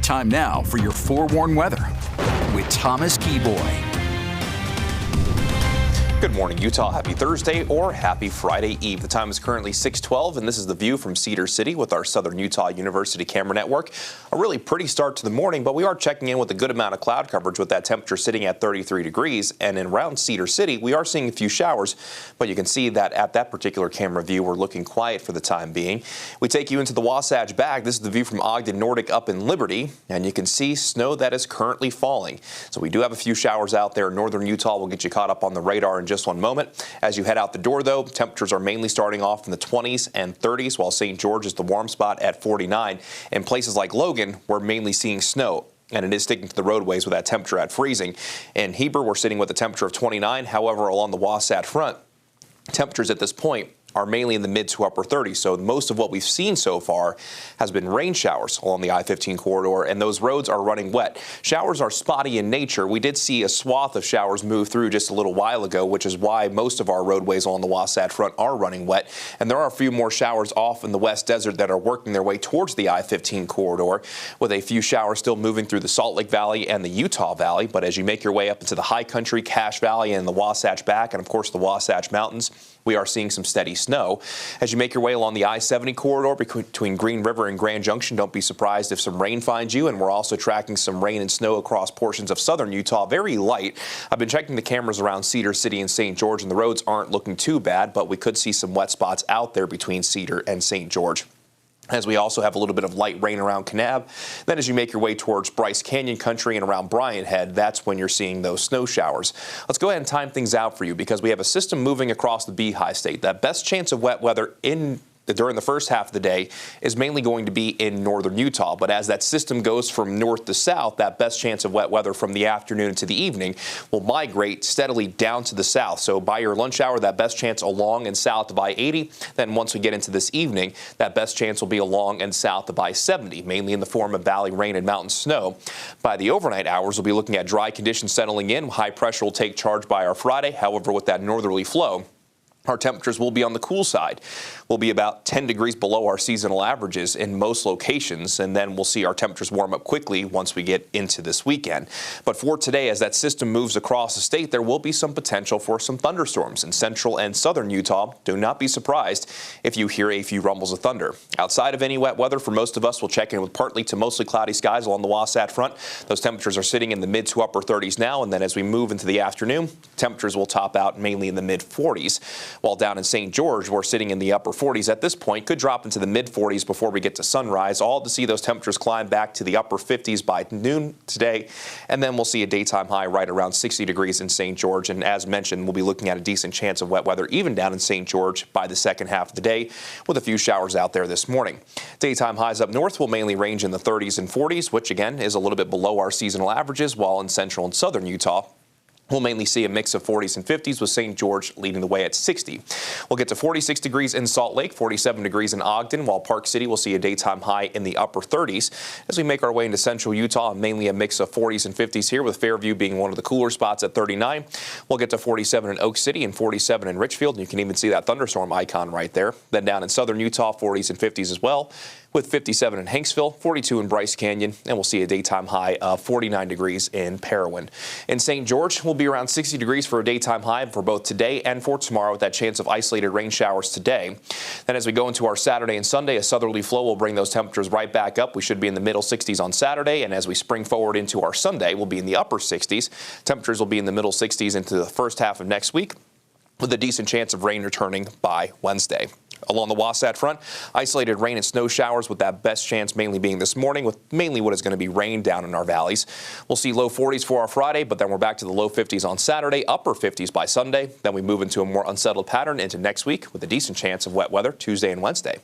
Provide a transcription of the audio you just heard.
Time now for your forewarned weather with Thomas Keyboy. Good morning, Utah. Happy Thursday or happy Friday Eve. The time is currently 6:12, and this is the view from Cedar City with our Southern Utah University camera network. A really pretty start to the morning, but we are checking in with a good amount of cloud coverage with that temperature sitting at 33 degrees. And in around Cedar City, we are seeing a few showers, but you can see that at that particular camera view, we're looking quiet for the time being. We take you into the Wasatch Bag. This is the view from Ogden Nordic up in Liberty, and you can see snow that is currently falling. So we do have a few showers out there. Northern Utah will get you caught up on the radar in just one moment. As you head out the door, though, temperatures are mainly starting off in the 20s and 30s, while St. George is the warm spot at 49. In places like Logan, we're mainly seeing snow, and it is sticking to the roadways with that temperature at freezing. In Heber, we're sitting with a temperature of 29. However, along the Wasatch Front, temperatures at this point are mainly in the mid to upper 30s. So most of what we've seen so far has been rain showers along the I-15 corridor, and those roads are running wet. Showers are spotty in nature. We did see a swath of showers move through just a little while ago, which is why most of our roadways along the Wasatch Front are running wet. And there are a few more showers off in the West Desert that are working their way towards the I-15 corridor, with a few showers still moving through the Salt Lake Valley and the Utah Valley. But as you make your way up into the High Country, Cache Valley, and the Wasatch Back, and of course the Wasatch Mountains, we are seeing some steady snow. As you make your way along the I-70 corridor between Green River and Grand Junction, don't be surprised if some rain finds you. And we're also tracking some rain and snow across portions of southern Utah, very light. I've been checking the cameras around Cedar City and St. George, and the roads aren't looking too bad, but we could see some wet spots out there between Cedar and St. George, as we also have a little bit of light rain around Kanab. Then as you make your way towards Bryce Canyon country and around Bryant Head, that's when you're seeing those snow showers. Let's go ahead and time things out for you, because we have a system moving across the Beehive State. That best chance of wet weather during the first half of the day is mainly going to be in northern Utah. But as that system goes from north to south, that best chance of wet weather from the afternoon to the evening will migrate steadily down to the south. So by your lunch hour, that best chance along and south of I-80. Then once we get into this evening, that best chance will be along and south of I-70, mainly in the form of valley rain and mountain snow. By the overnight hours, we'll be looking at dry conditions settling in. High pressure will take charge by our Friday. However, with that northerly flow, our temperatures will be on the cool side. We'll be about 10 degrees below our seasonal averages in most locations, and then we'll see our temperatures warm up quickly once we get into this weekend. But for today, as that system moves across the state, there will be some potential for some thunderstorms in central and southern Utah. Do not be surprised if you hear a few rumbles of thunder. Outside of any wet weather, for most of us, we'll check in with partly to mostly cloudy skies along the Wasatch Front. Those temperatures are sitting in the mid to upper 30s now, and then as we move into the afternoon, temperatures will top out mainly in the mid 40s. While down in St. George, we're sitting in the upper 40s at this point, could drop into the mid 40s before we get to sunrise, all to see those temperatures climb back to the upper 50s by noon today. And then we'll see a daytime high right around 60 degrees in St. George. And as mentioned, we'll be looking at a decent chance of wet weather even down in St. George by the second half of the day, with a few showers out there this morning. Daytime highs up north will mainly range in the 30s and 40s, which again is a little bit below our seasonal averages, while in central and southern Utah, we'll mainly see a mix of 40s and 50s, with St. George leading the way at 60. We'll get to 46 degrees in Salt Lake, 47 degrees in Ogden, while Park City will see a daytime high in the upper 30s. As we make our way into central Utah, mainly a mix of 40s and 50s here, with Fairview being one of the cooler spots at 39. We'll get to 47 in Oak City and 47 in Richfield, and you can even see that thunderstorm icon right there. Then down in southern Utah, 40s and 50s as well, with 57 in Hanksville, 42 in Bryce Canyon, and we'll see a daytime high of 49 degrees in Parowan. In St. George, we'll be around 60 degrees for a daytime high for both today and for tomorrow, with that chance of isolated rain showers today. Then as we go into our Saturday and Sunday, a southerly flow will bring those temperatures right back up. We should be in the middle 60s on Saturday, and as we spring forward into our Sunday, we'll be in the upper 60s. Temperatures will be in the middle 60s into the first half of next week, with a decent chance of rain returning by Wednesday. Along the Wasatch Front, isolated rain and snow showers, with that best chance mainly being this morning, with mainly what is going to be rain down in our valleys. We'll see low 40s for our Friday, but then we're back to the low 50s on Saturday, upper 50s by Sunday. Then we move into a more unsettled pattern into next week, with a decent chance of wet weather Tuesday and Wednesday.